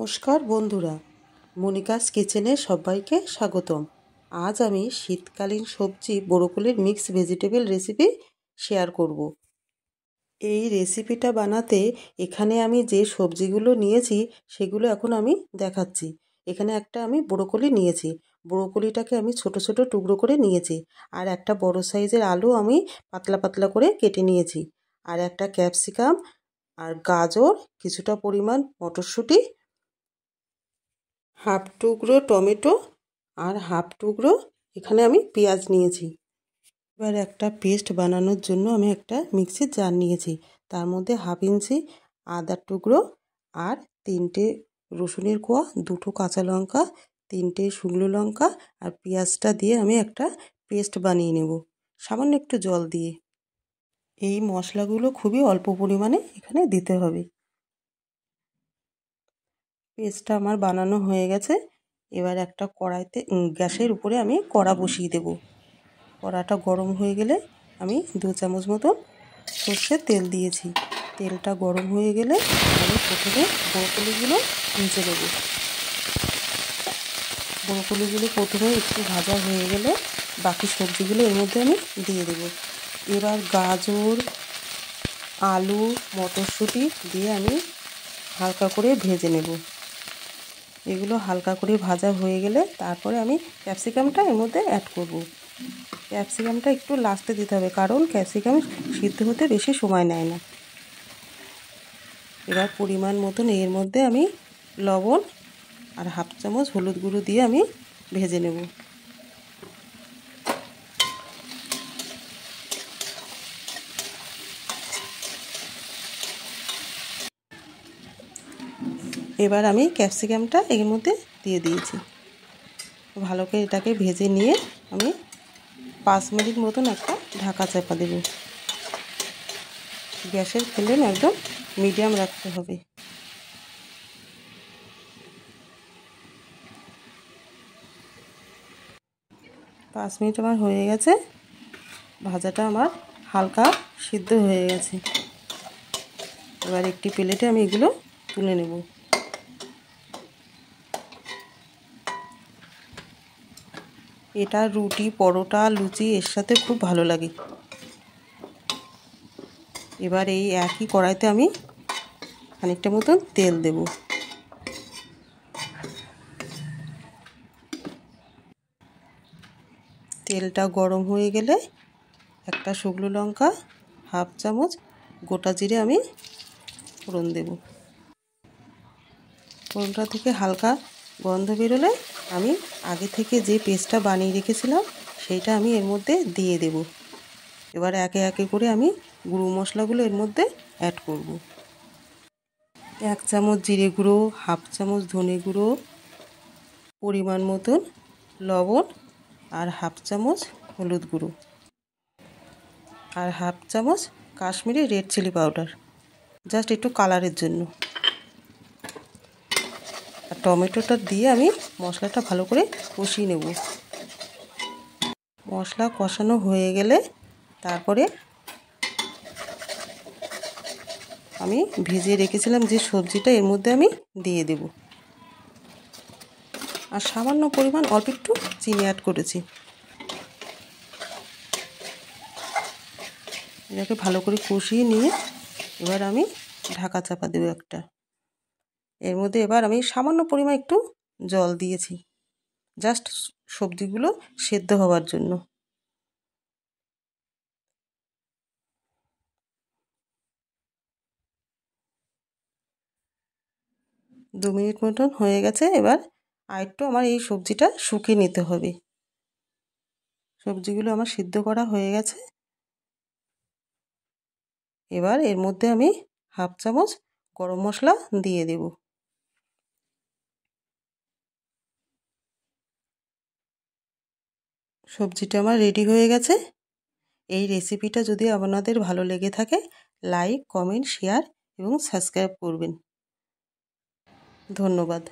নমস্কার বন্ধুরা, মনিকাস কিচেনে সবাইকে স্বাগতম। আজ আমি শীতকালীন সবজি ব্রোকলির মিক্স ভেজিটেবল রেসিপি শেয়ার করব। এই রেসিপিটা বানাতে এখানে আমি যে সবজিগুলো নিয়েছি সেগুলো এখন আমি দেখাচ্ছি। এখানে একটা আমি ব্রোকলি নিয়েছি, ব্রোকলিটাকে আমি ছোট ছোট টুকরো করে নিয়েছি। আর একটা বড় সাইজের আলু আমি পাতলা পাতলা করে কেটে নিয়েছি। আর একটা ক্যাপসিকাম আর গাজর, কিছুটা পরিমাণ মটরশুঁটি, হাফ টুকরো টমেটো আর হাফ টুকরো এখানে আমি পেঁয়াজ নিয়েছি। এবার একটা পেস্ট বানানোর জন্য আমি একটা মিক্সির জার নিয়েছি। তার মধ্যে হাফ ইঞ্চি আদার টুকরো আর 3টে রসুনের কোয়া, 2টো কাঁচা লঙ্কা, 3টে শুকনো লঙ্কা আর পেঁয়াজটা দিয়ে আমি একটা পেস্ট বানিয়ে নেব সামান্য একটু জল দিয়ে। এই মশলাগুলো খুবই অল্প পরিমাণে এখানে দিতে হবে। পেস্টটা আমার বানানো হয়ে গেছে। এবার একটা কড়াইতে গ্যাসের উপরে আমি কড়া বসিয়ে দেব। কড়াটা গরম হয়ে গেলে আমি 2 চামচ মতো সর্ষের তেল দিয়েছি। তেলটা গরম হয়ে গেলে আমি প্রথমে ব্রোকলিগুলো ভেজে নেব। ব্রোকলিগুলো প্রথমে একটু ভাজা হয়ে গেলে বাকি সবজিগুলো এর মধ্যে আমি দিয়ে দেব। এবার গাজর, আলু, মটরশুঁটি দিয়ে আমি হালকা করে ভেজে নেব। এগুলো হালকা করে ভাজা হয়ে গেলে তারপরে আমি ক্যাপসিকামটা এর মধ্যে অ্যাড করব। ক্যাপসিকামটা একটু লাস্টে দিতে হবে, কারণ ক্যাপসিকাম সিদ্ধ হতে বেশি সময় নেয় না। এবার পরিমাণ মতন এর মধ্যে আমি লবণ আর হাফ চামচ হলুদ গুঁড়ো দিয়ে আমি ভেজে নেব। এবার আমি ক্যাপসিকামটা এর মধ্যে দিয়ে দিয়েছি। ভালো করে এটাকে ভেজে নিয়ে আমি 5 মিনিট মতন একটা ঢাকা চাপা দেব। গ্যাসের ফ্লেম একদম মিডিয়াম রাখতে হবে। পাঁচ মিনিট আমার হয়ে গেছে। ভাজাটা আমার হালকা সিদ্ধ হয়ে গেছে। এবার একটি প্লেটে আমি এগুলো তুলে নেব। এটা রুটি, পরোটা, লুচি এর সাথে খুব ভালো লাগে। এবার এই একই কড়াইতে আমি খানিকটা মতন তেল দেব। তেলটা গরম হয়ে গেলে একটা শুকনো লঙ্কা, হাফ চামচ গোটা জিরে আমি ফোড়ন দেব। ফোড়নটা থেকে হালকা গন্ধ বেরোলে আমি আগে থেকে যে পেস্টটা বানিয়ে রেখেছিলাম সেইটা আমি এর মধ্যে দিয়ে দেব। এবার একে একে করে আমি গুঁড়ো মশলাগুলো এর মধ্যে অ্যাড করব। 1 চামচ জিরে গুঁড়ো, হাফ চামচ ধনে গুঁড়ো, পরিমাণ মতন লবণ আর হাফ চামচ হলুদ গুঁড়ো আর হাফ চামচ Kashmiri red chilli powder, just একটু কালারের জন্য। আর টমেটোটা দিয়ে আমি মশলাটা ভালো করে কষিয়ে নেব। মশলা কষানো হয়ে গেলে তারপরে আমি ভিজিয়ে রেখেছিলাম যে সবজিটা এর মধ্যে আমি দিয়ে দেব। আর সামান্য পরিমাণ অল্প একটু চিনি অ্যাড করেছি। এটাকে ভালো করে কষিয়ে নিয়ে এবার আমি ঢাকা চাপা দেব একটা। এর মধ্যে এবার আমি সামান্য পরিমাণ একটু জল দিয়েছি, জাস্ট সবজিগুলো সেদ্ধ হওয়ার জন্য। দু মিনিট মতন হয়ে গেছে। এবার আরেকটু আমার এই সবজিটা শুকিয়ে নিতে হবে। সবজিগুলো আমার সিদ্ধ করা হয়ে গেছে। এবার এর মধ্যে আমি হাফ চামচ গরম মশলা দিয়ে দেব। সবজিটা আমার রেডি হয়ে গেছে। এই রেসিপিটা যদি আপনাদের ভালো লেগে থাকে, লাইক, কমেন্ট, শেয়ার এবং সাবস্ক্রাইব করবেন। ধন্যবাদ।